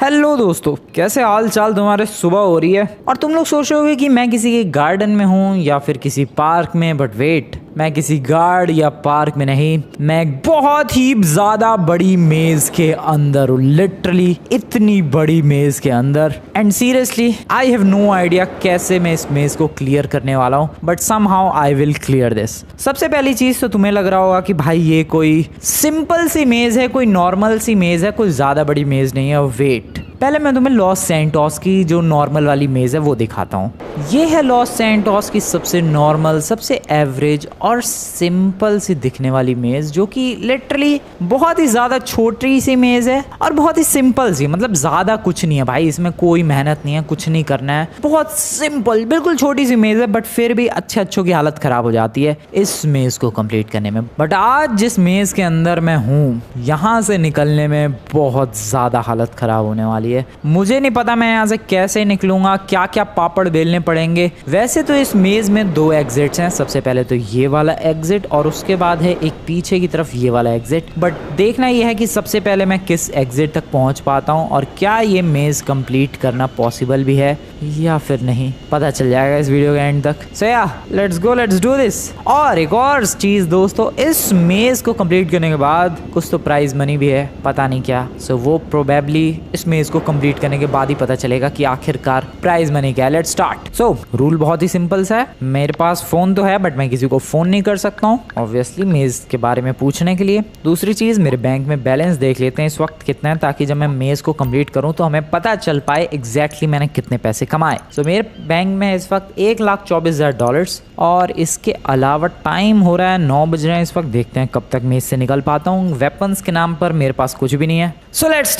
Hello दोस्तों, कैसे हाल चाल तुम्हारे। सुबह हो रही है और तुम लोग सोच रहे होगे कि मैं किसी के गार्डन में हूँ या फिर किसी पार्क में, बट वेट, मैं किसी गार्ड या पार्क में नहीं, मैं एक बहुत ही ज्यादा बड़ी मेज के अंदर हूँ। लिटरली इतनी बड़ी मेज के अंदर। And seriously I have no idea कैसे मैं इस मेज को क्लियर करने वाला हूँ, but somehow I will clear this. सबसे पहली चीज तो तुम्हें लग रहा होगा कि भाई ये कोई सिंपल सी मेज है, कोई नॉर्मल सी मेज है, कोई ज्यादा बड़ी मेज नहीं है। वेट, पहले मैं तुम्हें लॉस सैंटोस की जो नॉर्मल वाली मेज है वो दिखाता हूँ। ये है लॉस सैंटोस की सबसे नॉर्मल, सबसे एवरेज और सिंपल सी दिखने वाली मेज, जो कि लिटरली बहुत ही ज्यादा छोटी सी मेज है और बहुत ही सिंपल सी, मतलब ज्यादा कुछ नहीं है भाई, इसमें कोई मेहनत नहीं है, कुछ नहीं करना है, बहुत सिंपल बिल्कुल छोटी सी मेज है। बट फिर भी अच्छों की हालत खराब हो जाती है इस मेज को कंप्लीट करने में। बट आज जिस मेज के अंदर मैं हूँ, यहाँ से निकलने में बहुत ज्यादा हालत खराब होने वाली है। मुझे नहीं पता मैं यहाँ से कैसे निकलूंगा, क्या क्या पापड़ बेलने पड़ेंगे। वैसे तो इस मेज में 2 एग्जिट्स हैं, सबसे पहले तो ये वाला एग्जिट और उसके बाद है एक पीछे की तरफ ये वाला एग्जिट। बट देखना यह है कि सबसे पहले मैं किस एग्जिट तक पहुंच पाता हूं और क्या ये मेज कंप्लीट करना पॉसिबल भी है या फिर नहीं, पता चल जाएगा इस वीडियो के एंड तक। सो या let's go, let's do this. और एक और चीज दोस्तों, इस मेज को कंप्लीट करने के बाद कुछ तो प्राइज मनी भी है, पता नहीं क्या। सो वो प्रोबेबली इस मेज को कंप्लीट करने के बाद ही पता चलेगा कि आखिरकार प्राइज मनी क्या है। Let's start. सो रूल बहुत ही सिंपल सा है। मेरे पास फोन तो है बट मैं किसी को फोन नहीं कर सकता हूँ ऑब्वियसली मेज के बारे में पूछने के लिए। दूसरी चीज, मेरे बैंक में बैलेंस देख लेते हैं इस वक्त कितना है, ताकि जब मैं मेज को कंप्लीट करूँ तो हमें पता चल पाए एग्जैक्टली मैंने कितने पैसे कमाए। सो मेरे बैंक में इस वक्त $1,24,000 और इसके अलावा टाइम हो रहा है 9 बज रहे हैं इस वक्त। देखते हैं कब तक मेज से निकल पाता हूँ। वेपन्स के नाम पर मेरे पास कुछ भी नहीं है। सो लेट्स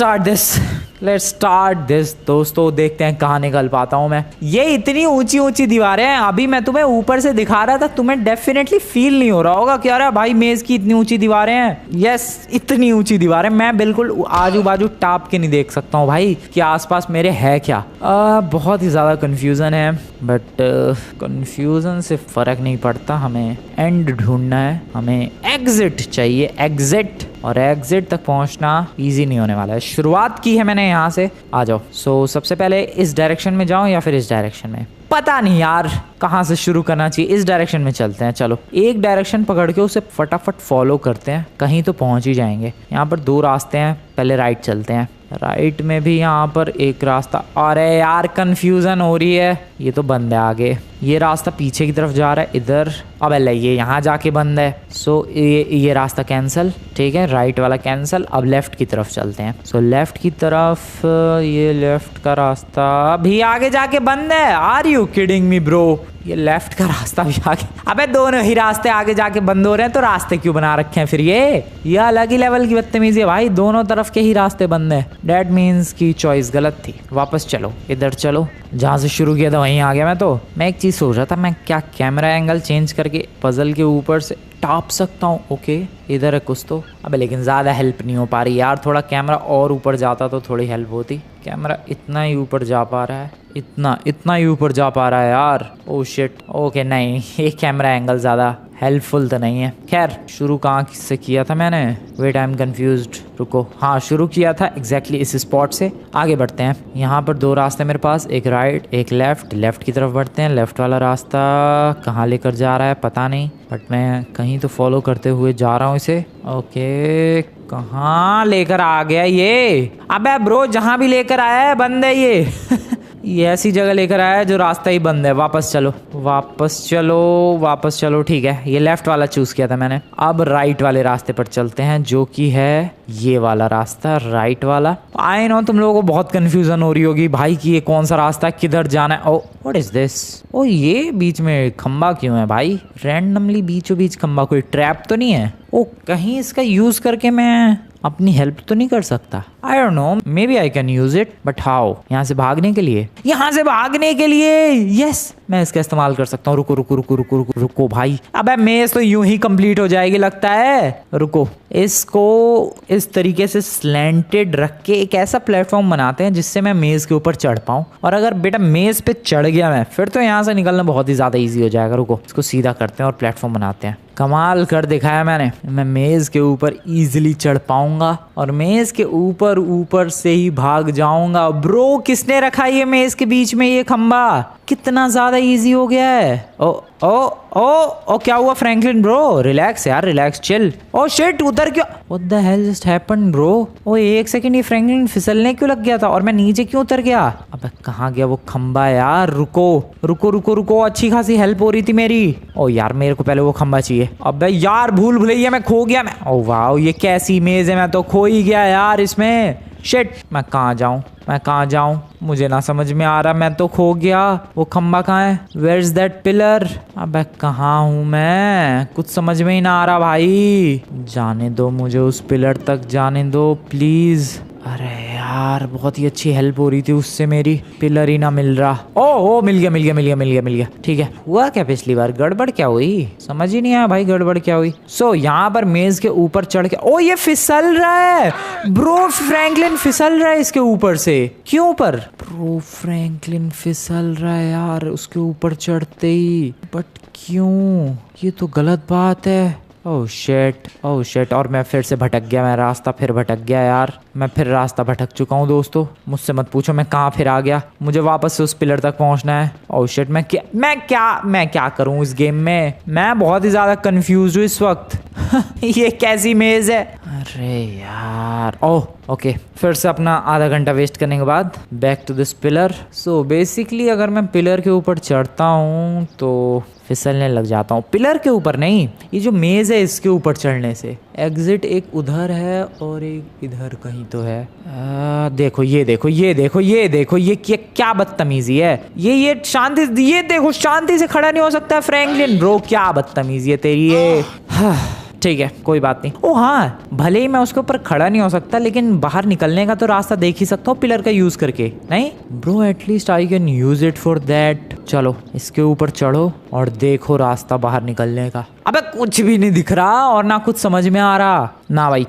स्टार्ट दिस दोस्तों, देखते हैं कहाँ निकल पाता हूँ मैं। ये इतनी ऊंची ऊंची दीवारें हैं, अभी मैं तुम्हें ऊपर से दिखा रहा था, तुम्हें डेफिनेटली फील नहीं हो रहा होगा कि अरे भाई मेज की इतनी ऊंची दीवारें हैं। यस, इतनी ऊंची दीवारें, मैं बिल्कुल आजू बाजू टाप के नहीं देख सकता हूँ भाई कि आसपास मेरे है क्या। बहुत ही ज्यादा कंफ्यूजन है, बट कंफ्यूजन से फर्क नहीं पड़ता, हमें एंड ढूंढना है, हमें एग्जिट चाहिए, एग्जिट। और एग्जिट तक पहुंचना इजी नहीं होने वाला है। शुरुआत की है मैंने यहाँ से, आ जाओ। सो सबसे पहले इस डायरेक्शन में जाऊं या फिर इस डायरेक्शन में, पता नहीं यार कहाँ से शुरू करना चाहिए। इस डायरेक्शन में चलते हैं, चलो एक डायरेक्शन पकड़ के उसे फटाफट फॉलो करते हैं, कहीं तो पहुंच ही जाएंगे। यहाँ पर 2 रास्ते हैं, पहले राइट चलते हैं। राइट में भी यहाँ पर एक रास्ता, अरे यार कंफ्यूजन हो रही है, ये तो बंद है आगे। ये रास्ता पीछे की तरफ जा रहा है इधर, अब ये यहाँ जाके बंद है। सो ये रास्ता कैंसिल, ठीक है, राइट वाला कैंसिल। अब लेफ्ट की तरफ चलते हैं। सो लेफ्ट की तरफ, ये लेफ्ट का रास्ता अभी आगे जाके बंद है। Are you kidding me bro? ये लेफ्ट का रास्ता भी आगे, अबे दोनों ही रास्ते आगे जाके बंद हो रहे हैं, तो रास्ते क्यों बना रखे हैं फिर? ये अलग ही लेवल की बदतमीजी है भाई, दोनों तरफ के ही रास्ते बंद है। डेट मीन्स की चॉइस गलत थी। वापस चलो, इधर चलो, जहाँ से शुरू किया था वहीं आ गया मैं। तो मैं एक चीज सोच रहा था, मैं क्या कैमरा एंगल चेंज करके पजल के ऊपर से टाप सकता हूँ? ओके, इधर है कुछ तो, अबे लेकिन ज्यादा हेल्प नहीं हो पा रही यार। थोड़ा कैमरा और ऊपर जाता तो थोड़ी हेल्प होती। कैमरा इतना ही ऊपर जा पा रहा है, इतना ही ऊपर जा पा रहा है यार। ओह शिट, ओके नहीं, ये कैमरा एंगल ज्यादा हेल्पफुल तो नहीं है। खैर, शुरू कहाँ से किया था मैंने? वेट, आई एम कंफ्यूज्ड, रुको। हाँ, शुरू किया था एग्जैक्टली इस स्पॉट से। आगे बढ़ते हैं। यहाँ पर 2 रास्ते मेरे पास, एक राइट एक लेफ्ट। लेफ्ट की तरफ बढ़ते हैं। लेफ्ट वाला रास्ता कहाँ लेकर जा रहा है पता नहीं, बट मैं कहीं तो फॉलो करते हुए जा रहा हूँ इसे। ओके, कहाँ लेकर आ गया ये? अबे ब्रो, जहाँ भी लेकर आया है बंद है ये। ये ऐसी जगह लेकर आया है जो रास्ता ही बंद है। वापस चलो, ठीक है, ये लेफ्ट वाला चूज किया था मैंने। अब राइट वाले रास्ते पर चलते हैं, जो कि है ये वाला रास्ता, राइट वाला। आई नो तुम लोगों को बहुत कंफ्यूजन हो रही होगी भाई कि ये कौन सा रास्ता है, किधर जाना है। Oh what is this? Oh ये बीच में खंबा क्यों है भाई? रैंडमली बीचों बीच खंबा, कोई ट्रैप तो नहीं है? ओ कहीं इसका यूज करके मैं अपनी हेल्प तो नहीं कर सकता? I don't know, maybe I can use it, but how? यहाँ से भागने के लिए यस, मैं इसका इस्तेमाल कर सकता हूँ। रुको भाई, अबे मेज तो यूं ही कंप्लीट हो जाएगी लगता है। रुको, इसको इस तरीके से स्लैंटेड रख के एक ऐसा प्लेटफॉर्म बनाते हैं जिससे मैं मेज के ऊपर चढ़ पाऊँ। और अगर बेटा मेज पे चढ़ गया मैं, फिर तो यहाँ से निकलना बहुत ही ज्यादा ईजी हो जाएगा। रुको, इसको सीधा करते हैं और प्लेटफॉर्म बनाते हैं। कमाल कर दिखाया मैंने, मैं मेज के ऊपर इजीली चढ़ पाऊंगा और मेज के ऊपर ऊपर से ही भाग जाऊंगा। ब्रो किसने रखा ये मेज के बीच में ये खंबा? कितना ज्यादा इजी हो गया है। ओ ओ ओ ओ क्या हुआ फ्रैंकलिन ब्रो? रिलैक्स यार, रिलैक्स, चिल। ओ शिट, उधर क्यों? What the hell just happened bro? Oh एक सेकंड, ये फ्रैंकलिन फिसलने क्यों लग गया था और मैं नीचे क्यों उतर गया? अबे कहाँ गया वो खंबा यार? रुको रुको रुको रुको, अच्छी खासी हेल्प हो रही थी मेरी। ओ यार मेरे को पहले वो खंबा चाहिए। अबे यार भूल भुलैया मैं खो गया मैं। ओ वाह ये कैसी मेज है, मैं तो खो ही गया यार इसमें। शिट, मैं कहाँ जाऊँ, मैं कहाँ जाऊँ? मुझे ना समझ में आ रहा, मैं तो खो गया। वो खंबा कहाँ है? Where is that pillar? अबे कहाँ हूँ मैं? कुछ समझ में ही ना आ रहा भाई। जाने दो मुझे, उस पिलर तक जाने दो प्लीज। अरे यार बहुत ही अच्छी हेल्प हो रही थी उससे मेरी, पिलर ही ना मिल रहा। ओ मिल गया मिल गया मिल गया मिल गया मिल गया। ठीक है, हुआ क्या पिछली बार? गड़बड़ क्या हुई? समझ ही नहीं आया भाई गड़बड़ क्या हुई। यहाँ पर मेज के ऊपर चढ़ के, ओ ये फिसल रहा है ब्रो। फ्रैंकलिन फिसल रहा है इसके ऊपर से। क्यों पर? ब्रो फ्रैंकलिन फिसल रहा है यार उसके ऊपर चढ़ते ही। बट क्यों? ये तो गलत बात है। ओह शेट, और मैं फिर से भटक गया। मैं रास्ता फिर भटक गया यार। मैं फिर रास्ता भटक चुका हूँ दोस्तों। मुझसे मत पूछो मैं कहाँ फिर आ गया। मुझे वापस से उस पिलर तक पहुँचना है। ओह शिट, मैं क्या करूँ इस गेम में? मैं बहुत ही ज़्यादा कंफ्यूज हूँ इस वक्त। ये कैसी मेज है? अरे यार, ओह ओके, फिर से अपना आधा घंटा वेस्ट करने के बाद back to this pillar. So basically अगर मैं पिलर के ऊपर चढ़ता हूँ तो फिसलने लग जाता हूँ। पिलर के ऊपर नहीं, ये जो मेज है इसके ऊपर चढ़ने से। एग्जिट एक उधर है और एक इधर कहीं तो है। देखो ये देखो ये देखो ये देखो, ये क्या बदतमीजी है। ये शांति, ये देखो शांति से खड़ा नहीं हो सकता फ्रैंकलिन ब्रो। क्या बदतमीजी है तेरी ये। ठीक है कोई बात नहीं। ओ हाँ, भले ही मैं उसके ऊपर खड़ा नहीं हो सकता लेकिन बाहर निकलने का तो रास्ता देख ही सकता हूँ पिलर का यूज करके। नहीं bro, at least I can use it for that. चलो इसके ऊपर चढ़ो और देखो रास्ता बाहर निकलने का। अबे कुछ भी नहीं दिख रहा और ना कुछ समझ में आ रहा ना भाई।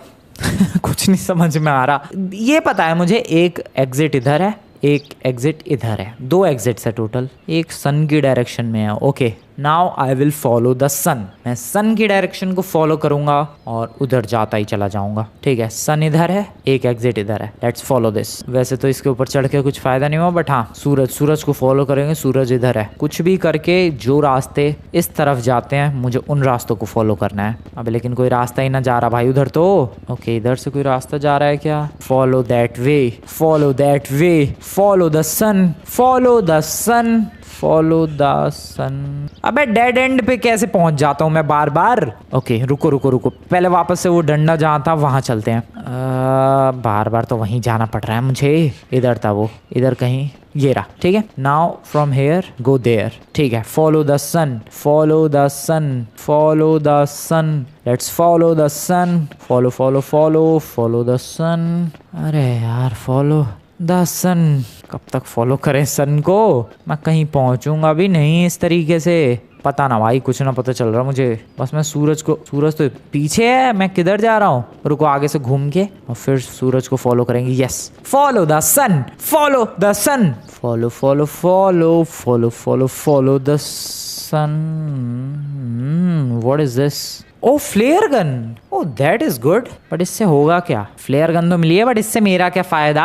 कुछ नहीं समझ में आ रहा। ये पता है मुझे, एक एग्जिट इधर है, एक एग्जिट इधर है। 2 एग्जिट्स है टोटल। एक सन की डायरेक्शन में है। Okay, now I will follow the sun. मैं सन की डायरेक्शन को फॉलो करूंगा और उधर जाता ही चला जाऊंगा। ठीक है, सन इधर है, एक एग्जिट इधर है। Let's follow this. वैसे तो इसके ऊपर चढ़ के कुछ फायदा नहीं हुआ, बट हाँ सूरज को फॉलो करेंगे। सूरज इधर है। कुछ भी करके जो रास्ते इस तरफ जाते हैं मुझे उन रास्तों को फॉलो करना है। अब लेकिन कोई रास्ता ही ना जा रहा भाई उधर तो। ओके, इधर से कोई रास्ता जा रहा है क्या? Follow that way, follow that way, follow the sun, follow the sun, follow the sun. अबे डेड एंड पे कैसे पहुंच जाता हूँ मैं बार बार। ओके रुको रुको रुको, पहले वापस से वो डंडा जहाँ था वहां चलते हैं। बार बार तो वहीं जाना पड़ रहा है मुझे। इधर था वो, इधर कहीं ये रहा। ठीक है, now from here go there. ठीक है, follow the sun, follow the sun, follow the sun, let's follow the sun, follow follow follow follow the sun. अरे यार फॉलो द सन, कब तक फॉलो करें सन को? मैं कहीं पहुंचूंगा भी नहीं इस तरीके से। पता ना भाई, कुछ ना पता चल रहा मुझे। बस मैं सूरज तो पीछे है, मैं किधर जा रहा हूँ? रुको, आगे से घूम के और फिर सूरज को फॉलो करेंगे। Yes, follow the sun, follow the sun, follow follow follow follow follow follow the sun. What is this? Oh flare gun, oh that is good. But इससे होगा क्या? फ्लेयर गन तो मिली है बट इससे मेरा क्या फायदा?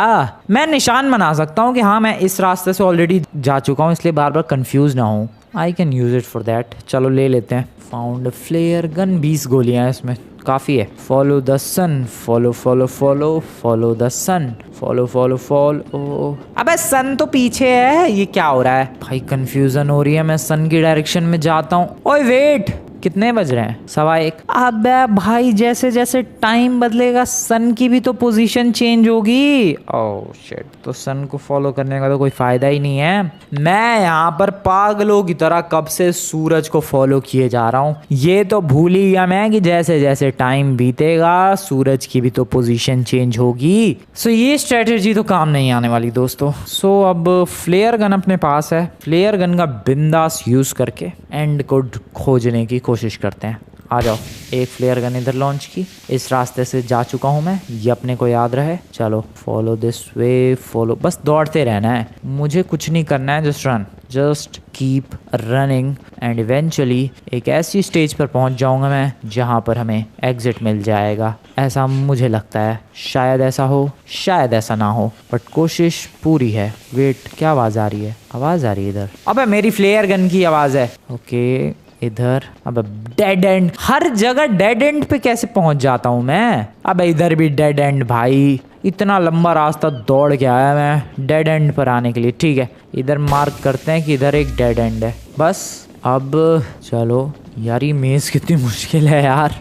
मैं निशान बना सकता हूँ कि हाँ मैं इस रास्ते से ऑलरेडी जा चुका हूँ, इसलिए बार बार कंफ्यूज ना हूँ। आई can use it for that. चलो ले लेते हैं। फाउंड फ्लेयर गन, 20 गोलियां हैं इसमें, काफी है। Follow the sun, follow follow follow follow the sun, follow follow follow. अबे सन तो पीछे है, ये क्या हो रहा है भाई? कंफ्यूजन हो रही है। मैं सन की डायरेक्शन में जाता हूँ। ओए वेट, कितने बज रहे हैं? 1:15। अबे भाई जैसे जैसे टाइम बदलेगा सन की भी तो पोजीशन चेंज होगी। ओह शिट, तो सन को फॉलो करने का तो कोई फायदा ही नहीं है। मैं यहाँ पर पागलों की तरह कब से सूरज को फॉलो किए जा रहा हूँ। ये तो भूल ही गया मैं कि जैसे जैसे टाइम बीतेगा सूरज की भी तो पोजीशन चेंज होगी। सो ये स्ट्रेटेजी तो काम नहीं आने वाली दोस्तों। सो अब फ्लेयर गन अपने पास है, फ्लेयर गन का बिंदास यूज करके एंड को खोजने की कोशिश करते हैं। आ जाओ। एक फ्लेयर गन इधर लॉन्च की, इस रास्ते से जा चुका हूँ मैं, ये अपने को याद रहे। चलो फॉलो दिस वे, फॉलो, बस दौड़ते रहना है, मुझे कुछ नहीं करना है, just run, just keep running and eventually एक ऐसी स्टेज पर पहुंच जाऊंगा मैं जहां पर हमें एग्जिट मिल जाएगा, ऐसा मुझे लगता है। शायद ऐसा हो, शायद ऐसा ना हो, बट कोशिश पूरी है। वेट, क्या आवाज़ आ रही है? आवाज़ आ रही है इधर। अबे मेरी फ्लेयर गन की आवाज़ है। ओके इधर, अब डेड एंड, हर जगह डेड एंड पे कैसे पहुंच जाता हूँ मैं? अब इधर भी डेड एंड भाई, इतना लंबा रास्ता दौड़ के आया मैं डेड एंड पर आने के लिए। ठीक है, इधर मार्क करते हैं कि इधर एक डेड एंड है बस। अब चलो यार, ये मेज़ कितनी मुश्किल है यार।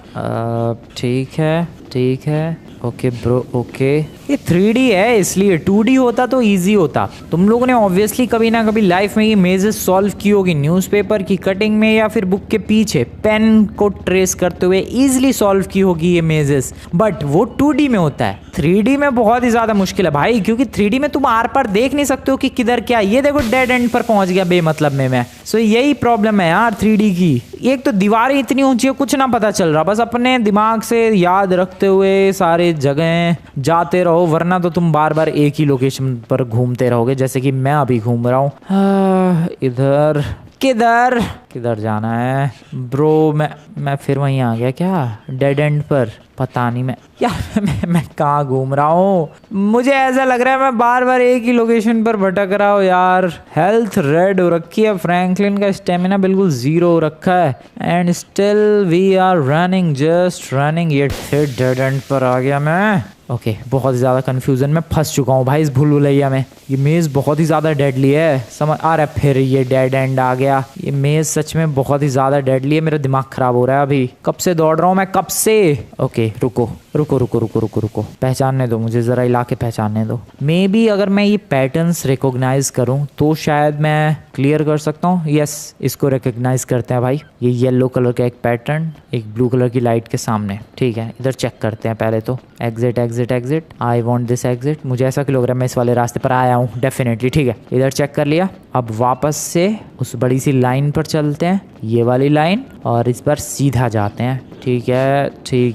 ठीक है ठीक है, ओके ब्रो ओके। ये 3D है इसलिए, 2D होता तो इजी होता। तुम लोगों ने ऑब्वियसली कभी ना कभी लाइफ में ये मेजेस सॉल्व की होगी, न्यूज़पेपर की कटिंग में या फिर बुक के पीछे पेन को ट्रेस करते हुए इजीली सॉल्व की होगी ये मेजेस, बट वो 2D में होता है। 3D में बहुत ही ज़्यादा मुश्किल है भाई, क्योंकि 3D में तुम आर पार देख नहीं सकते हो कि किधर क्या। ये देखो डेड एंड पर पहुंच गया बेमतलब में मैं। सो यही प्रॉब्लम है यार 3D की। एक तो दीवारें इतनी ऊंची है, कुछ ना पता चल रहा, बस अपने दिमाग से याद रखते हुए सारे जगह जाते रहो, वरना तो तुम बार बार एक ही लोकेशन पर घूमते रहोगे, जैसे कि मैं अभी घूम रहा हूँ। इधर किधर किधर जाना है ब्रो? मैं फिर वहीं आ गया क्या, डेड एंड पर? पता नहीं मैं यार मैं कहाँ घूम रहा हूँ। मुझे ऐसा लग रहा है मैं बार बार एक ही लोकेशन पर भटक रहा हूँ यार। हेल्थ रेड हो रखी है, फ्रैंकलिन का स्टेमिना बिल्कुल 0 हो रखा है, and still we are running, just running. ये फिर डेड एंड पर आ गया मैं। ओके, बहुत ही ज़्यादा कन्फ्यूज़न में फंस चुका हूँ भाई इस भूल भुलैया में। ये मेज़ बहुत ही ज़्यादा डेडली है, समझ आ रहा है। फिर ये डेड एंड आ गया। ये मेज़ सच में बहुत ही ज़्यादा डेडली है, मेरा दिमाग ख़राब हो रहा है अभी। कब से दौड़ रहा हूँ मैं, कब से। ओके रुको रुको रुको रुको रुको रुको, पहचानने दो मुझे, ज़रा इलाके पहचानने दो। मे बी अगर मैं ये पैटर्न्स रिकॉग्नाइज करूँ तो शायद मैं क्लियर कर सकता हूँ। यस, इसको रिकॉग्नाइज करते हैं भाई। ये येलो कलर का एक पैटर्न, एक ब्लू कलर की लाइट के सामने। ठीक है, इधर चेक करते हैं पहले तो। Exit exit exit, I want this exit. मुझे ऐसा क्यों लग रहा है मैं इस वाले रास्ते पर आया हूँ डेफिनेटली। ठीक है, इधर चेक कर लिया। अब वापस से उस बड़ी सी लाइन पर चलते हैं, ये वाली लाइन, और इस पर सीधा जाते हैं। ठीक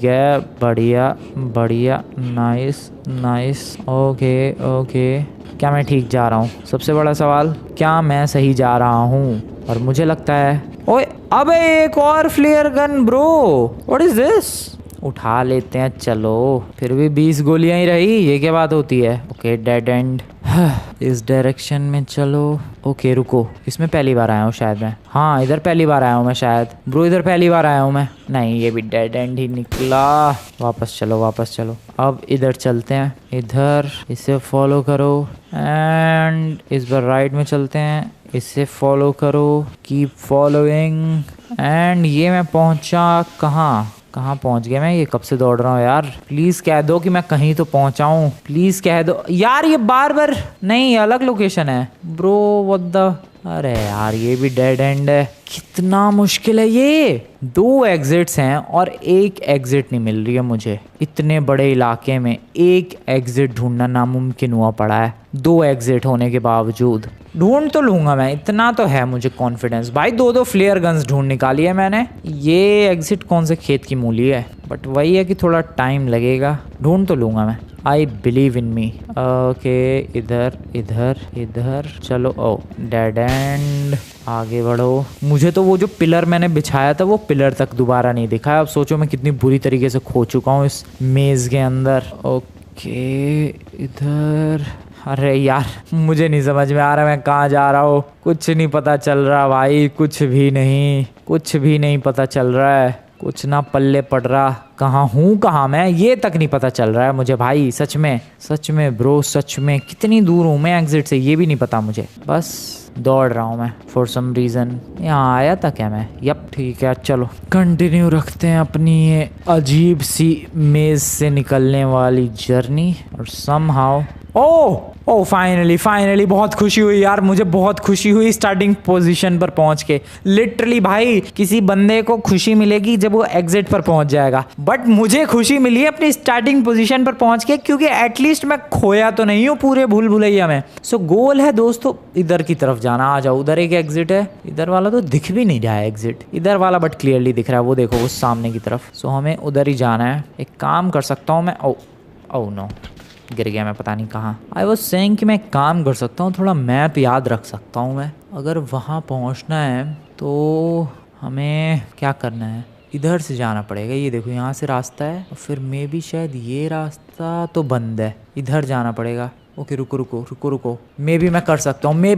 है, बढ़िया बढ़िया, नाइस नाइस, ओके ओके। क्या मैं ठीक जा रहा हूँ? सबसे बड़ा सवाल, क्या मैं सही जा रहा हूँ? और मुझे लगता है, ओए अबे एक और flare gun bro, what is this? उठा लेते हैं चलो। फिर भी 20 गोलियां ही रही, ये क्या बात होती है? ओके डेड एंड, इस डायरेक्शन में चलो। ओके रुको, इसमें पहली बार आया हूँ शायद मैं। हाँ इधर पहली बार आया हूँ मैं शायद। ब्रो इधर पहली बार आया हूँ मैं। नहीं, ये भी डेड एंड ही निकला। वापस चलो वापस चलो। अब इधर चलते हैं, इधर इसे फॉलो करो, एंड इस बार राइट में चलते हैं, इसे फॉलो करो, कीप फॉलोइंग। एंड ये मैं पहुँचा कहाँ पहुंच गया मैं? ये कब से दौड़ रहा हूँ यार? प्लीज कह दो कि मैं कहीं तो पहुंचा हूँ, प्लीज कह दो यार। ये बार बार नहीं, अलग लोकेशन है ब्रो, व्हाट द। अरे यार ये भी डेड एंड है, कितना मुश्किल है ये। 2 एग्जिट्स हैं और एक एग्जिट नहीं मिल रही है मुझे। इतने बड़े इलाके में एक एग्जिट ढूंढना नामुमकिन हुआ पड़ा है। 2 एग्जिट होने के बावजूद ढूंढ तो लूंगा मैं, इतना तो है मुझे कॉन्फिडेंस भाई। 2 फ्लेयर गन्स ढूंढ निकाली है मैंने। ये एग्जिट कौन से खेत की मूली है, बट वही है कि थोड़ा टाइम लगेगा, ढूंढ तो लूंगा मैं। आई बिलीव इन मी। ओके इधर इधर इधर चलो। ओ डेड एंड, आगे बढ़ो। मुझे तो वो जो पिलर मैंने बिछाया था वो पिलर तक दोबारा नहीं दिखा। अब सोचो मैं कितनी बुरी तरीके से खो चुका हूँ इस मेज के अंदर। ओके इधर, अरे यार मुझे नहीं समझ में आ रहा मैं कहाँ जा रहा हूँ, कुछ नहीं पता चल रहा भाई, कुछ भी नहीं पता चल रहा है, कुछ ना पल्ले पड़ रहा। कहाँ हूँ, कहाँ मैं, ये तक नहीं पता चल रहा है मुझे भाई। सच में ब्रो, सच में कितनी दूर हूँ मैं एग्जिट से, ये भी नहीं पता मुझे। बस दौड़ रहा हूँ मैं फॉर सम रीज़न। यहाँ आया था क्या मैं? यप ठीक है, चलो कंटिन्यू रखते हैं अपनी ये अजीब सी मेज से निकलने वाली जर्नी। और समहाउ, ओह ओ फाइनली बहुत खुशी हुई यार, मुझे बहुत खुशी हुई स्टार्टिंग पोजीशन पर पहुंच के। लिटरली भाई किसी बंदे को खुशी मिलेगी जब वो एग्जिट पर पहुंच जाएगा, बट मुझे खुशी मिली है अपनी स्टार्टिंग पोजीशन पर पहुंच के, क्योंकि एटलीस्ट मैं खोया तो नहीं हूँ पूरे भूल भुलैया में। सो गोल है दोस्तों इधर की तरफ जाना। आ जाओ, उधर एक एग्जिट है, इधर वाला तो दिख भी नहीं रहा है एग्जिट, इधर वाला बट क्लियरली दिख रहा है, वो देखो उस सामने की तरफ। सो हमें उधर ही जाना है। एक काम कर सकता हूँ मैं, ओ नो गिर गया मैं पता नहीं कहाँ। आई वॉज सेइंग कि मैं एक काम कर सकता हूँ, थोड़ा मैप याद रख सकता हूँ मैं। अगर वहाँ पहुँचना है तो हमें क्या करना है, इधर से जाना पड़ेगा। ये देखो यहाँ से रास्ता है, और फिर मे भी शायद ये रास्ता तो बंद है, इधर जाना पड़ेगा। ओके रुको, मे बी मैं कर सकता हूँ, may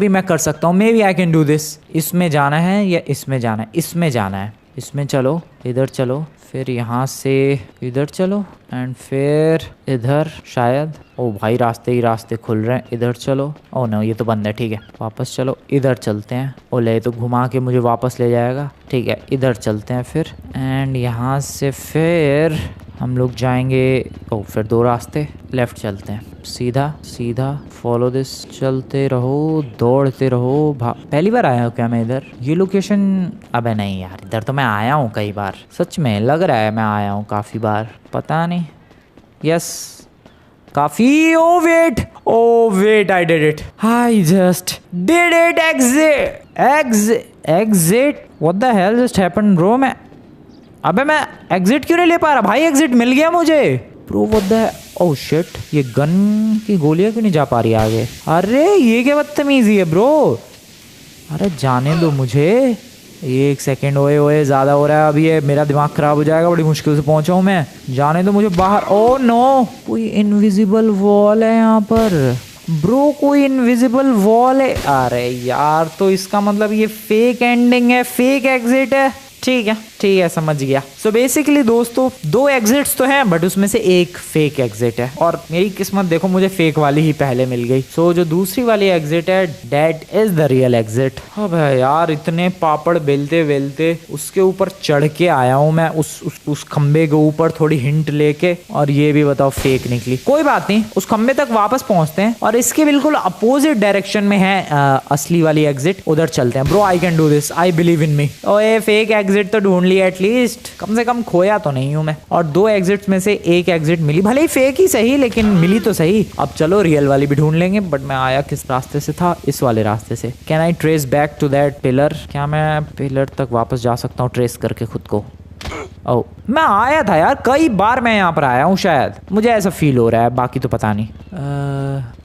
be I can do this. इसमें जाना है या इसमें जाना है? इसमें जाना है। इसमें चलो, इधर चलो, फिर यहाँ से इधर चलो, एंड फिर इधर शायद। ओ भाई रास्ते ही रास्ते खुल रहे हैं। इधर चलो, ओ नो ये तो बंद है, ठीक है वापस चलो, इधर चलते हैं। ओले तो घुमा के मुझे वापस ले जाएगा, ठीक है इधर चलते हैं फिर, एंड यहाँ से फिर हम लोग जाएंगे। ओ फिर दो रास्ते, लेफ्ट चलते हैं, सीधा फॉलो दिस, चलते रहो, दौड़ते रहो। पहली बार आया हूँ क्या मैं इधर? ये लोकेशन, अबे नहीं यार इधर तो मैं आया हूँ कई बार, सच में लग रहा है मैं आया हूँ काफ़ी बार, पता नहीं। यस काफ़ी। Oh wait I did it, I just did it. Exit what the hell just happened bro? अबे मैं एग्जिट क्यों नहीं ले पा रहा भाई? एग्जिट मिल गया मुझे bro, what the oh shit, ये गन की गोलियां क्यों नहीं जा पा रही आगे? अरे ये क्या बदतमीजी है ब्रो, अरे जाने दो मुझे। एक सेकेंड, ओए ज़्यादा हो रहा है अभी, ये मेरा दिमाग ख़राब हो जाएगा, बड़ी मुश्किल से पहुंचा हूँ मैं, जाने दो मुझे बाहर। ओ नो, कोई इनविजिबल वॉल है यहाँ पर ब्रो, कोई इनविजिबल वॉल है। अरे यार तो इसका मतलब ये फेक एंडिंग है, फेक एग्जिट है। ठीक है समझ गया। सो बेसिकली दोस्तों दो एग्जिट्स तो हैं, बट उसमें से एक फेक एग्जिट है, और मेरी किस्मत देखो मुझे फेक वाली ही पहले मिल गई। सो जो दूसरी वाली एग्जिट है that is the real exit. अब यार इतने पापड़ बेलते बेलते उसके ऊपर चढ़ के आया हूँ मैं, उस खंबे के ऊपर थोड़ी हिंट लेके, और ये भी बताओ फेक निकली। कोई बात नहीं, उस खंबे तक वापस पहुंचते हैं, और इसके बिल्कुल अपोजिट डायरेक्शन में है असली वाली एग्जिट, उधर चलते हैं। Bro I can do this, I believe in me. ओए फेक एग्जिट तो ढूंढ लिया एटलीस्ट, कम से कम खोया तो नहीं हूं मैं। और दो एग्जिट्स में से एक एग्जिट मिली, भले ही फेक ही सही लेकिन मिली तो सही। अब चलो रियल वाली भी ढूंढ लेंगे। बट मैं आया किस रास्ते से था? इस वाले रास्ते से। Can I trace back to that pillar? क्या मैं पिलर तक वापस जा सकता हूँ ट्रेस करके खुद को? ओ मैं आया था यार, कई बार मैं यहाँ पर आया हूँ शायद, मुझे ऐसा फील हो रहा है, बाकी तो पता नहीं।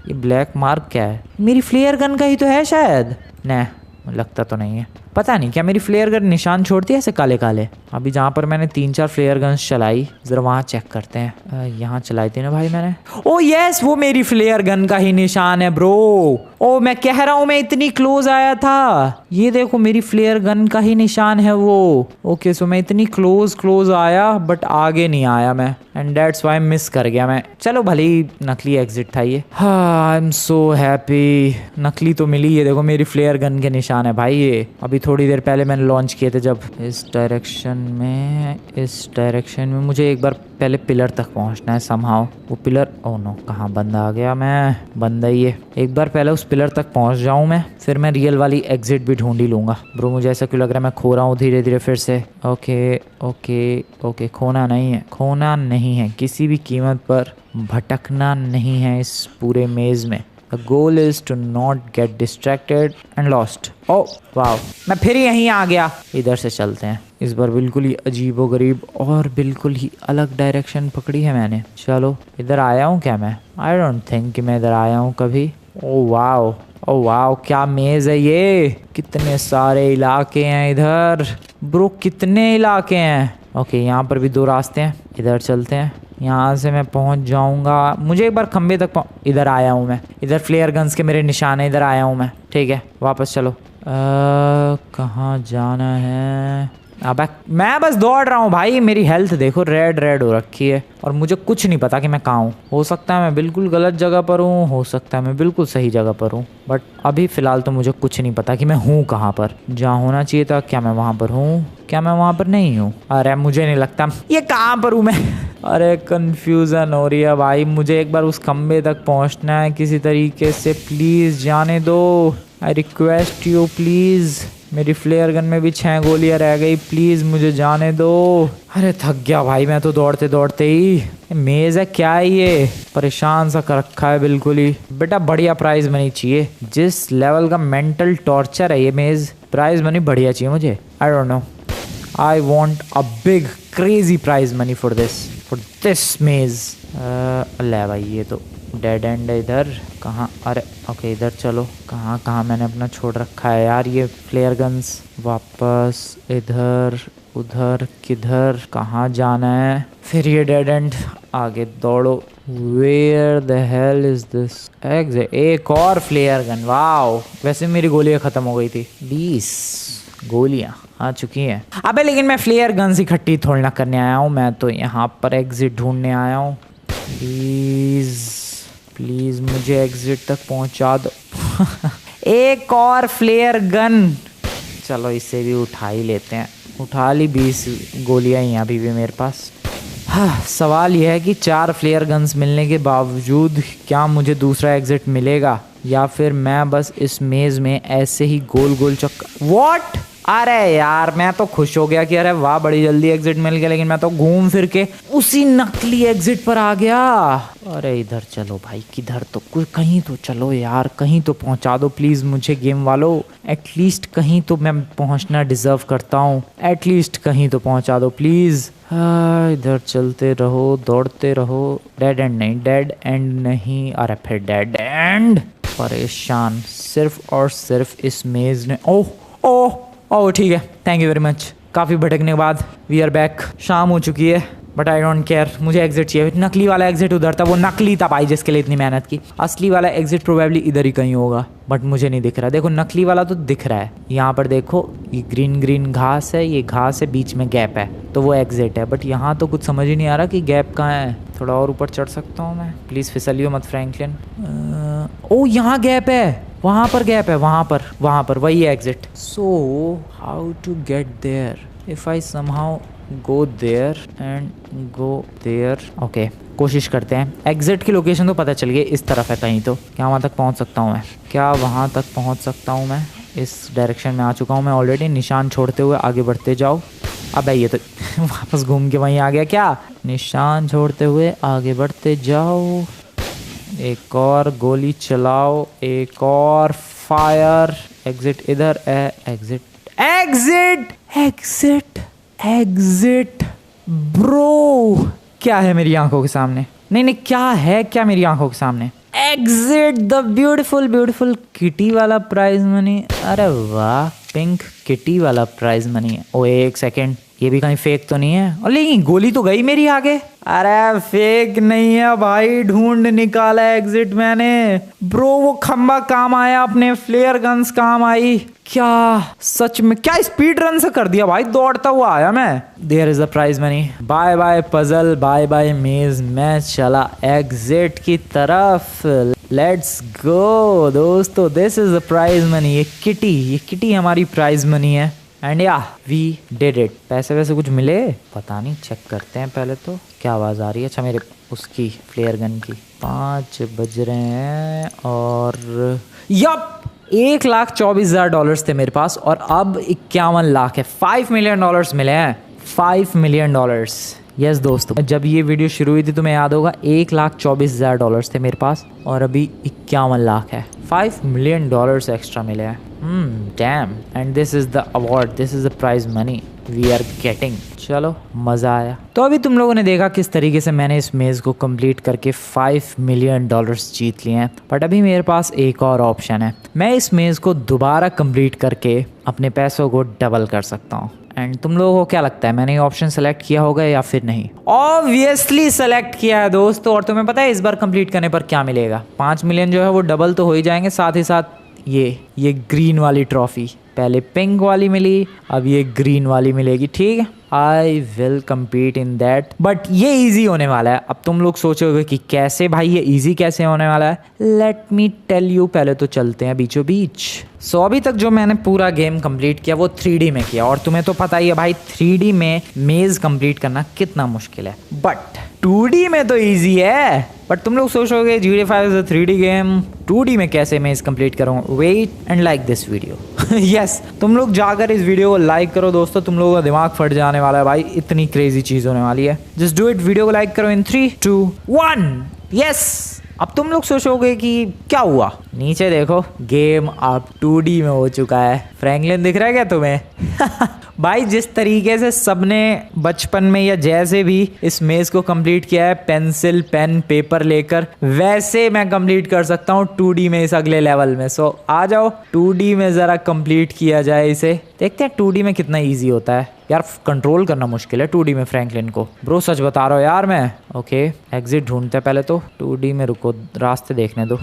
ये ब्लैक मार्क क्या है? मेरी फ्लेयर गन का ही तो है शायद। नहीं लगता तो नहीं है, पता नहीं क्या मेरी फ्लेयर गन निशान छोड़ती है ऐसे काले काले। अभी जहाँ पर मैंने 3-4 फ्लेयर गन्स चलाई, जरा वहाँ चेक करते हैं। यहाँ चलाई थी ना भाई मैंने। ओ यस, वो मेरी फ्लेयर गन का ही निशान है ब्रो। ओ मैं कह रहा हूँ मैं इतनी क्लोज आया था, ये देखो मेरी फ्लेयर गन का ही निशान है वो। ओके सो मैं इतनी क्लोज आया बट आगे नहीं आया मैं, एंड दैट्स व्हाई मिस कर गया मैं। चलो भले ही नकली एग्जिट था ये। हाँ आई एम सो हैप्पी, नकली तो मिली। ये देखो मेरी फ्लेयर गन के निशान है भाई, ये अभी थोड़ी देर पहले मैंने लॉन्च किए थे जब। इस डायरेक्शन में मुझे एक बार पहले पिलर तक पहुंचना है समहाउ। वो पिलर, ओह नो कहाँ बंद आ गया मैं, बंद है ये। एक बार पहले उस पिलर तक पहुंच जाऊं मैं, फिर मैं रियल वाली एग्जिट भी ढूंढ ही लूंगा। ब्रो मुझे ऐसा क्यों लग रहा है मैं खो रहा हूँ धीरे धीरे फिर से। ओके खोना नहीं है, किसी भी कीमत पर भटकना नहीं है इस पूरे मेज में। The goal is to not get distracted and lost. Oh wow, मैं फिर यहीं आ गया। इधर से चलते हैं, इस बार बिल्कुल ही अजीबोगरीब और बिल्कुल ही अलग डायरेक्शन पकड़ी है मैंने। चलो इधर आया हूँ क्या मैं? I don't think कि मैं इधर आया हूँ कभी। ओह वाओ क्या मेज है ये, कितने सारे इलाके हैं इधर ब्रो, कितने इलाके हैं। ओके यहाँ पर भी दो रास्ते हैं, इधर चलते हैं, यहाँ से मैं पहुँच जाऊँगा। मुझे एक बार खंबे तक इधर आया हूँ मैं, इधर फ्लेयर गन्स के मेरे निशान है, इधर आया हूँ मैं। ठीक है वापस चलो। कहाँ जाना है? अब मैं बस दौड़ रहा हूँ भाई, मेरी हेल्थ देखो रेड हो रखी है, और मुझे कुछ नहीं पता कि मैं कहाँ हूँ। हो सकता है मैं बिल्कुल गलत जगह पर हूँ, हो सकता है मैं बिल्कुल सही जगह पर हूँ, बट अभी फ़िलहाल तो मुझे कुछ नहीं पता कि मैं हूँ कहाँ पर। जहाँ होना चाहिए था क्या मैं वहाँ पर हूँ, क्या मैं वहाँ पर नहीं हूँ? अरे मुझे नहीं लगता। ये कहाँ पर हूँ मैं? अरे कंफ्यूजन हो रही है भाई, मुझे एक बार उस खंबे तक पहुंचना है किसी तरीके से, प्लीज जाने दो, आई रिक्वेस्ट यू प्लीज। मेरी फ्लेयर गन में भी 6 गोलियां रह गई, प्लीज मुझे जाने दो। अरे थक गया भाई मैं तो दौड़ते दौड़ते ही। मेज है क्या है ये, परेशान सा कर रखा है बिल्कुल ही। बेटा बढ़िया प्राइज मनी चाहिए, जिस लेवल का मेंटल टॉर्चर है ये मेज, प्राइज मनी बढ़िया चाहिए मुझे। I don't know, I want a big crazy prize money for this maze. ले भाई ये तो डेड एंड है इधर, कहाँ, अरे ओके इधर चलो। कहाँ मैंने अपना छोड़ रखा है यार ये फ्लेयर गन्स, वापस इधर उधर, किधर कहाँ जाना है, फिर ये डेड एंड, आगे दौड़ो। Where the hell is this exit, एक और फ्लेयर गन, वाओ। वैसे मेरी गोलियां खत्म हो गई थी, 20 गोलियां आ चुकी हैं। अबे लेकिन मैं फ्लेयर गन्स इकट्ठी थोड़ी ना करने आया हूँ, मैं तो यहाँ पर एग्जिट ढूंढने आया हूँ। प्लीज मुझे एग्जिट तक पहुंचा दो। एक और फ्लेयर गन, चलो इसे भी उठा ही लेते हैं। उठा ली, 20 गोलियां ही अभी भी मेरे पास। हाँ, सवाल यह है कि 4 फ्लेयर गन्स मिलने के बावजूद क्या मुझे दूसरा एग्जिट मिलेगा, या फिर मैं बस इस मेज में ऐसे ही गोल गोल चक्कर। व्हाट, अरे यार मैं तो खुश हो गया कि अरे वाह बड़ी जल्दी एग्जिट मिल गया, लेकिन मैं तो घूम फिर के उसी नकली एग्जिट पर आ गया। अरे इधर चलो भाई, किधर तो कहीं तो चलो यार, कहीं तो पहुंचा दो प्लीज मुझे गेम वालों। एटलीस्ट कहीं तो मैं पहुंचना डिजर्व करता हूँ, एटलीस्ट कहीं तो पहुंचा दो प्लीज। इधर चलते रहो, दौड़ते रहो। डेड एंड नहीं, डेड एंड नहीं, अरे फिर डेड एंड। परेशान सिर्फ और सिर्फ इस मेज ने। ओह ओह ओह ठीक है, थैंक यू वेरी मच। काफ़ी भटकने के बाद वी आर बैक। शाम हो चुकी है बट आई डोंट केयर, मुझे एग्जिट चाहिए। नकली वाला एग्जिट उधर था, वो नकली था भाई जिसके लिए इतनी मेहनत की। असली वाला एग्जिट प्रोबेबली इधर ही कहीं होगा, बट मुझे नहीं दिख रहा। देखो नकली वाला तो दिख रहा है, यहाँ पर देखो ये ग्रीन ग्रीन घास है, ये घास है, बीच में गैप है, तो वो एग्जिट है। बट यहाँ तो कुछ समझ ही नहीं आ रहा कि गैप कहाँ है। थोड़ा और ऊपर चढ़ सकता हूँ मैं, प्लीज़ फिसलियो मत फ्रैंकलिन। ओ यहाँ गैप है, वहाँ पर गैप है, वहाँ पर वही है exit. So how to get there, if I somehow go there and go there. Okay कोशिश करते हैं। एग्जिट की लोकेशन तो पता चल गई, इस तरफ है कहीं, तो क्या वहाँ तक पहुँच सकता हूँ मैं? क्या वहाँ तक पहुँच सकता हूँ मैं? इस डायरेक्शन में आ चुका हूँ मैं ऑलरेडी। निशान छोड़ते हुए आगे बढ़ते जाओ। अब ये तो वापस घूम के वहीं आ गया क्या? निशान छोड़ते हुए आगे बढ़ते जाओ, एक और गोली चलाओ, एक और फायर। एग्जिट इधर है, exit exit exit exit. Bro क्या है मेरी आंखों के सामने? नहीं क्या है, क्या मेरी आंखों के सामने? Exit the beautiful beautiful kitty वाला प्राइज मनी। अरे वाह, पिंक किटी वाला प्राइज मनी है। ओ एक सेकेंड, ये भी कहीं फेक तो नहीं है? और लेकिन गोली तो गई मेरी आगे। अरे फेक नहीं है भाई, ढूंढ निकाला एग्जिट मैंने। ब्रो वो खंबा काम आया, अपने फ्लेयर गन्स काम आई। क्या सच में, क्या स्पीड रन से कर दिया भाई, दौड़ता हुआ आया मैं। There is the prize money. Bye bye puzzle, bye bye maze, मैं चला एग्जिट की तरफ। लेट्स गो दोस्तों, this is the prize money. ये किटी हमारी प्राइज मनी है। And yeah we did it. पैसे वैसे कुछ मिले पता नहीं, चेक करते हैं पहले तो। क्या आवाज़ आ रही है? अच्छा मेरे उसकी फ्लेयर गन की। 5 बज रहे हैं और यप $1,24,000 थे मेरे पास, और अब 51 लाख है। $5 मिलियन मिले हैं, $5 मिलियन। यस दोस्तों, जब ये वीडियो शुरू हुई थी तुम्हें याद होगा $1,24,000 थे मेरे पास, और अभी 51 लाख है। $5 मिलियन एक्स्ट्रा मिले हैं। Damn. And this is the award, this is the prize money we are getting. चलो मज़ा आया। तो अभी तुम लोगों ने देखा किस तरीके से मैंने इस मेज़ को कंप्लीट करके $5 मिलियन जीत लिए हैं। बट अभी मेरे पास एक और ऑप्शन है, मैं इस मेज़ को दोबारा कंप्लीट करके अपने पैसों को डबल कर सकता हूँ। एंड तुम लोगों को क्या लगता है, मैंने ये ऑप्शन सेलेक्ट किया होगा या फिर नहीं? ऑब्वियसली सेलेक्ट किया है दोस्तों। और तुम्हें पता है इस बार कंप्लीट करने पर क्या मिलेगा? 5 मिलियन जो है वो डबल तो हो ही जाएंगे, साथ ही साथ ये ग्रीन वाली ट्रॉफी। पहले पिंक वाली मिली, अब ये ग्रीन वाली मिलेगी। ठीक है, I will compete in that. But ये इजी होने वाला है। अब तुम लोग सोचोगे कि कैसे भाई, ये इजी कैसे होने वाला है? Let me tell you. पहले तो चलते हैं बीचों बीच। सो अभी तक जो मैंने पूरा गेम कंप्लीट किया वो 3D में किया, और तुम्हें तो पता ही है भाई 3D में मेज कंप्लीट करना कितना मुश्किल है। बट 2D में तो इजी है, बट तुम लोग सोचोगे GTA 5 is a 3D game, 2D में कैसे मैं इस कंप्लीट करूँगा। Wait and like this video. Yes, तुम लोग जाकर इस वीडियो को लाइक करो दोस्तों, तुम लोगों का दिमाग फट जाने वाला है भाई, इतनी क्रेजी चीज होने वाली है। जस्ट डू इट, वीडियो को लाइक करो इन 3 2 1। यस, अब तुम लोग सोचोगे कि क्या हुआ, नीचे देखो गेम अब 2D में हो चुका है। फ्रैंकलिन दिख रहा है क्या तुम्हें? भाई जिस तरीके से सबने बचपन में या जैसे भी इस मेज को कंप्लीट किया है पेंसिल पेन पेपर लेकर, वैसे मैं कंप्लीट कर सकता हूँ 2D में इस अगले लेवल में। सो आ जाओ 2D में जरा कंप्लीट किया जाए इसे, देखते हैं 2D में कितना इजी होता है। यार कंट्रोल करना मुश्किल है 2D में फ्रैंकलिन को, ब्रो सच बता रहा हूँ यार मैं। ओके एग्जिट ढूंढते हैं पहले तो, 2D में रुको रास्ते देखने दो।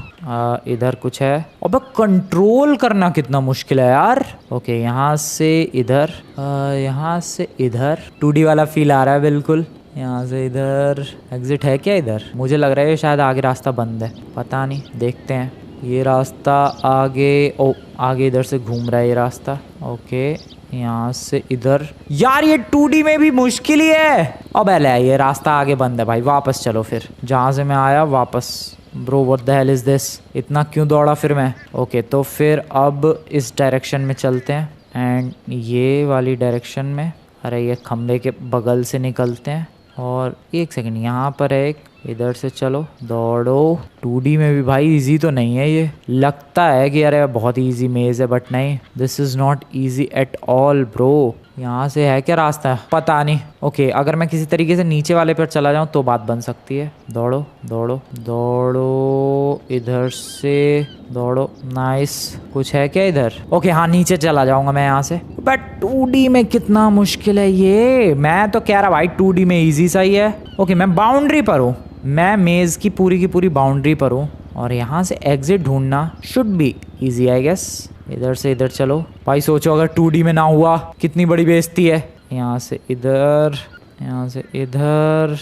इधर कुछ है, अबे कंट्रोल करना कितना मुश्किल है यार। ओके यहाँ से इधर, यहाँ से इधर 2D वाला फील आ रहा है बिल्कुल। यहाँ से इधर एग्जिट है क्या इधर? मुझे लग रहा है शायद आगे रास्ता बंद है, पता नहीं, देखते हैं। ये रास्ता आगे, ओ आगे इधर से घूम रहा है ये रास्ता। ओके यहाँ से इधर, यार ये 2D में भी मुश्किल ही है। अब ये रास्ता आगे बंद है भाई, वापस चलो फिर जहाँ से मैं आया वापस। Bro what the hell is this, इतना क्यों दौड़ा फिर मैं? ओके तो फिर अब इस डायरेक्शन में चलते हैं एंड ये वाली डायरेक्शन में, अरे ये खम्बे के बगल से निकलते हैं। और एक सेकंड यहाँ पर है एक, इधर से चलो दौड़ो। 2D में भी भाई इजी तो नहीं है ये, लगता है कि अरे बहुत इजी मेज है बट नहीं, this is not easy at all bro. यहाँ से है क्या रास्ता? पता नहीं। ओके अगर मैं किसी तरीके से नीचे वाले पर चला जाऊँ तो बात बन सकती है। दौड़ो दौड़ो दौड़ो, इधर से दौड़ो, नाइस। कुछ है क्या इधर? ओके हाँ नीचे चला जाऊंगा मैं यहाँ से, बट 2D में कितना मुश्किल है ये। मैं तो कह रहा भाई 2D में इजी सा ही है। ओके मैं बाउंड्री पर हूँ, मैं मेज की पूरी बाउंड्री पर हूँ और यहाँ से एग्जिट ढूंढना should be easy I guess. इधर से इधर चलो भाई, सोचो अगर 2D में ना हुआ कितनी बड़ी बेइज्जती है। यहाँ से इधर, यहाँ से इधर,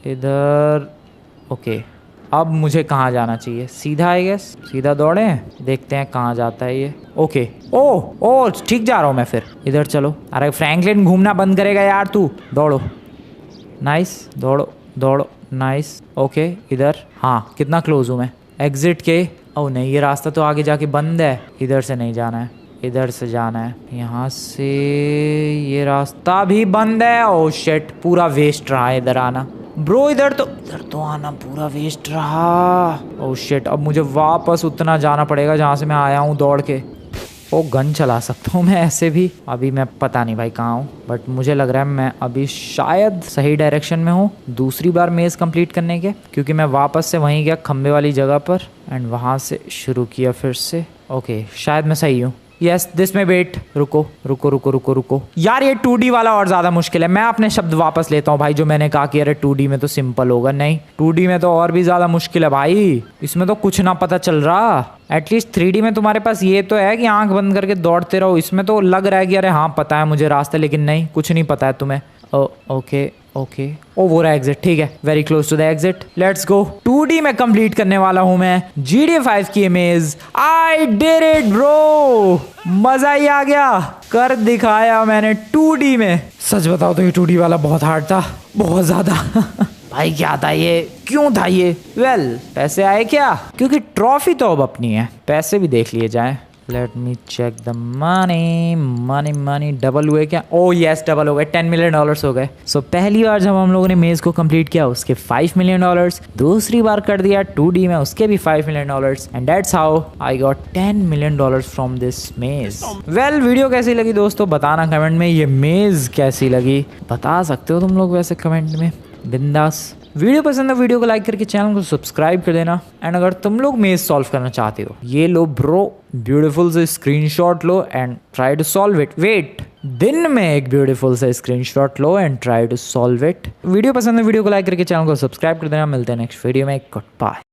इधर। ओके अब मुझे कहाँ जाना चाहिए? सीधा आई गेस, सीधा दौड़े, देखते हैं कहाँ जाता है ये। ओके ओ ठीक जा रहा हूँ मैं फिर, इधर चलो। अरे फ्रैंकलिन घूमना बंद करेगा यार तू, दौड़ो, नाइस, दौड़ो दौड़ो, नाइस। ओके इधर, हाँ कितना क्लोज हूँ मैं एग्जिट के। ओह नहीं ये रास्ता तो आगे जाके बंद है, इधर से नहीं जाना है, इधर से जाना है। यहाँ से ये रास्ता भी बंद है। ओह शिट, पूरा वेस्ट रहा है इधर आना ब्रो, इधर तो आना पूरा वेस्ट रहा। ओह शिट, अब मुझे वापस उतना जाना पड़ेगा जहाँ से मैं आया हूँ दौड़ के। ओ गन चला सकता हूँ मैं ऐसे भी। अभी मैं पता नहीं भाई कहाँ हूँ, बट मुझे लग रहा है मैं अभी शायद सही डायरेक्शन में हूँ दूसरी बार मेज कंप्लीट करने के, क्योंकि मैं वापस से वहीं गया खम्बे वाली जगह पर एंड वहाँ से शुरू किया फिर से। ओके शायद मैं सही हूँ। यस दिस में वेट, रुको रुको रुको रुको रुको यार, ये 2D वाला और ज्यादा मुश्किल है। मैं अपने शब्द वापस लेता हूँ भाई, जो मैंने कहा कि अरे 2D में तो सिंपल होगा, नहीं 2D में तो और भी ज्यादा मुश्किल है भाई, इसमें तो कुछ ना पता चल रहा। एटलीस्ट 3D में तुम्हारे पास ये तो है कि आंख बंद करके दौड़ते रहो, इसमें तो लग रहा है कि अरे हाँ पता है मुझे रास्ता, लेकिन नहीं कुछ नहीं पता है तुम्हें। ओके ओके ओ वो रहा एग्जिट, ठीक है, very close to the exit, let's go. 2D में कंप्लीट करने वाला हूं मैं GTA 5 की मेज। आई डिड इट ब्रो, मजा ही आ गया, कर दिखाया मैंने 2D में। सच बताओ तो ये 2D वाला बहुत हार्ड था, बहुत ज्यादा। भाई क्या था ये, क्यों था ये? वेल पैसे आए क्या? क्योंकि ट्रॉफी तो अब अपनी है, पैसे भी देख लिए जाए। Let me check the money, money money double हुए क्या? ओह यस डबल हो गए, $10 मिलियन हो गए। सो पहली बार जब हम लोगों ने मेज को कंप्लीट किया उसके $5 मिलियन, दूसरी बार कर दिया 2D में उसके भी $5 million, and that's how I got $10 million from this मेज। वेल वीडियो कैसी लगी दोस्तों बताना कमेंट में, ये मेज कैसी लगी बता सकते हो तुम लोग वैसे कमेंट में, बिंदास। वीडियो पसंद है वीडियो को लाइक करके चैनल को सब्सक्राइब कर देना। एंड अगर तुम लोग मेज सॉल्व करना चाहते हो, ये लो ब्रो ब्यूटीफुल से स्क्रीनशॉट लो and try to solve it. Wait, दिन में एक ब्यूटीफुल से स्क्रीनशॉट लो and try to solve it. Video पसंद है वीडियो को लाइक करके चैनल को सब्सक्राइब कर देना। मिलते हैं नेक्स्ट वीडियो में, गुड बाय।